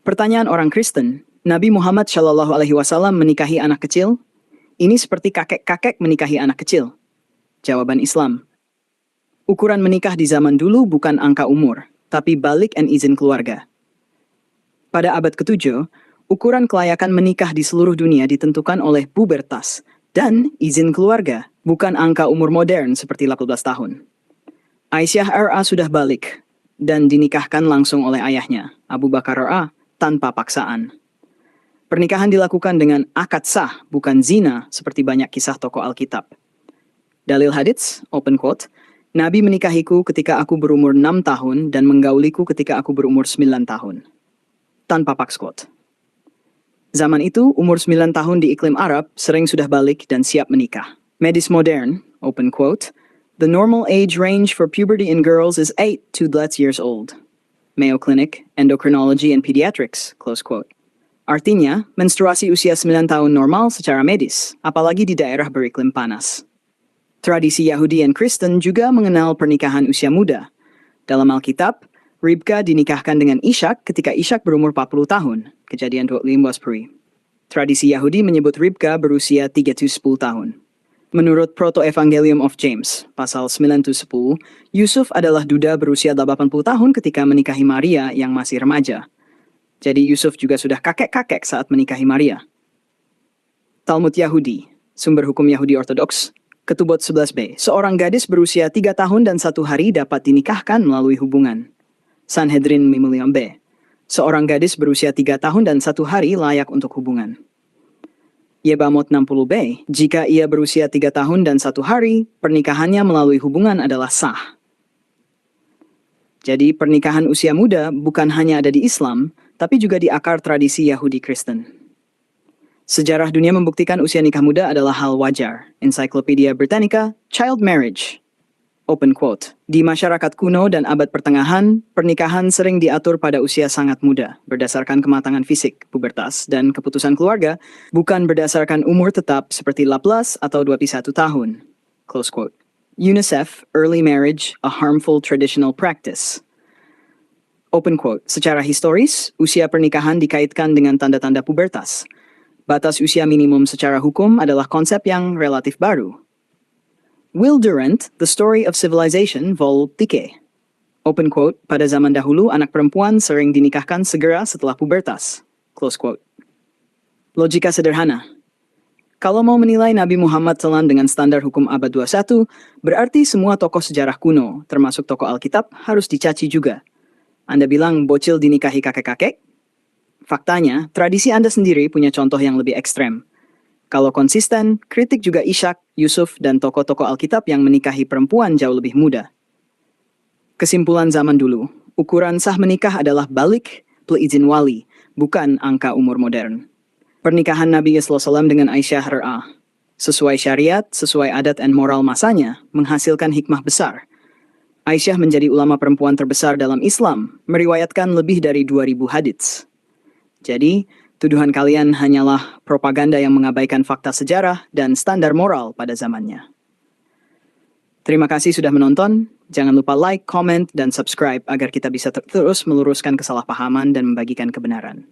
Pertanyaan orang Kristen, Nabi Muhammad Shallallahu Alaihi Wasallam menikahi anak kecil? Ini seperti kakek-kakek menikahi anak kecil. Jawaban Islam. Ukuran menikah di zaman dulu bukan angka umur, tapi balik dan izin keluarga. Pada abad ke-7, ukuran kelayakan menikah di seluruh dunia ditentukan oleh pubertas dan izin keluarga, bukan angka umur modern seperti 18 tahun. Aisyah R.A. sudah balik dan dinikahkan langsung oleh ayahnya, Abu Bakar R.A., tanpa paksaan. Pernikahan dilakukan dengan akad sah, bukan zina, seperti banyak kisah tokoh Alkitab. Dalil hadits, open quote, Nabi menikahiku ketika aku berumur 6 tahun dan menggauliku ketika aku berumur 9 tahun. Tanpa paks quote. Zaman itu, umur 9 tahun di iklim Arab sering sudah balik dan siap menikah. Medis modern, open quote, the normal age range for puberty in girls is 8 to 12 years old. Mayo Clinic, Endocrinology and Pediatrics, close quote. Artinya, menstruasi usia 9 tahun normal secara medis, apalagi di daerah beriklim panas. Tradisi Yahudi dan Kristen juga mengenal pernikahan usia muda. Dalam Alkitab, Ribka dinikahkan dengan Ishak ketika Ishak berumur 40 tahun, Kejadian 25. Tradisi Yahudi menyebut Ribka berusia 3-10 tahun. Menurut Proto-Evangelium of James, pasal 9-10, Yusuf adalah duda berusia 80 tahun ketika menikahi Maria yang masih remaja. Jadi Yusuf juga sudah kakek-kakek saat menikahi Maria. Talmud Yahudi, sumber hukum Yahudi Ortodoks, Ketubot 11b, seorang gadis berusia 3 tahun dan 1 hari dapat dinikahkan melalui hubungan. Sanhedrin Mimuliam B, seorang gadis berusia 3 tahun dan 1 hari layak untuk hubungan. Yebamot 60b, jika ia berusia 3 tahun dan 1 hari, pernikahannya melalui hubungan adalah sah. Jadi pernikahan usia muda bukan hanya ada di Islam, tapi juga di akar tradisi Yahudi Kristen. Sejarah dunia membuktikan usia nikah muda adalah hal wajar. Encyclopedia Britannica, Child Marriage. Open quote. Di masyarakat kuno dan abad pertengahan, pernikahan sering diatur pada usia sangat muda, berdasarkan kematangan fisik, pubertas, dan keputusan keluarga, bukan berdasarkan umur tetap seperti 18 atau 21 tahun. Close quote. UNICEF, Early Marriage, a Harmful Traditional Practice. Open quote. Secara historis, usia pernikahan dikaitkan dengan tanda-tanda pubertas. Batas usia minimum secara hukum adalah konsep yang relatif baru. Will Durant, The Story of Civilization, Vol. 3. Open quote, pada zaman dahulu anak perempuan sering dinikahkan segera setelah pubertas. Close quote. Logika sederhana. Kalau mau menilai Nabi Muhammad telan dengan standar hukum abad 21, berarti semua tokoh sejarah kuno, termasuk tokoh Alkitab, harus dicaci juga. Anda bilang bocil dinikahi kakek-kakek? Faktanya, tradisi Anda sendiri punya contoh yang lebih ekstrem. Kalau konsisten, kritik juga Ishak, Yusuf, dan tokoh-tokoh Alkitab yang menikahi perempuan jauh lebih muda. Kesimpulan zaman dulu, ukuran sah menikah adalah balik plus izin wali, bukan angka umur modern. Pernikahan Nabi SAW dengan Aisyah R.A. sesuai syariat, sesuai adat dan moral masanya, menghasilkan hikmah besar. Aisyah menjadi ulama perempuan terbesar dalam Islam, meriwayatkan lebih dari 2000 hadits. Jadi, tuduhan kalian hanyalah propaganda yang mengabaikan fakta sejarah dan standar moral pada zamannya. Terima kasih sudah menonton. Jangan lupa like, comment, dan subscribe agar kita bisa terus meluruskan kesalahpahaman dan membagikan kebenaran.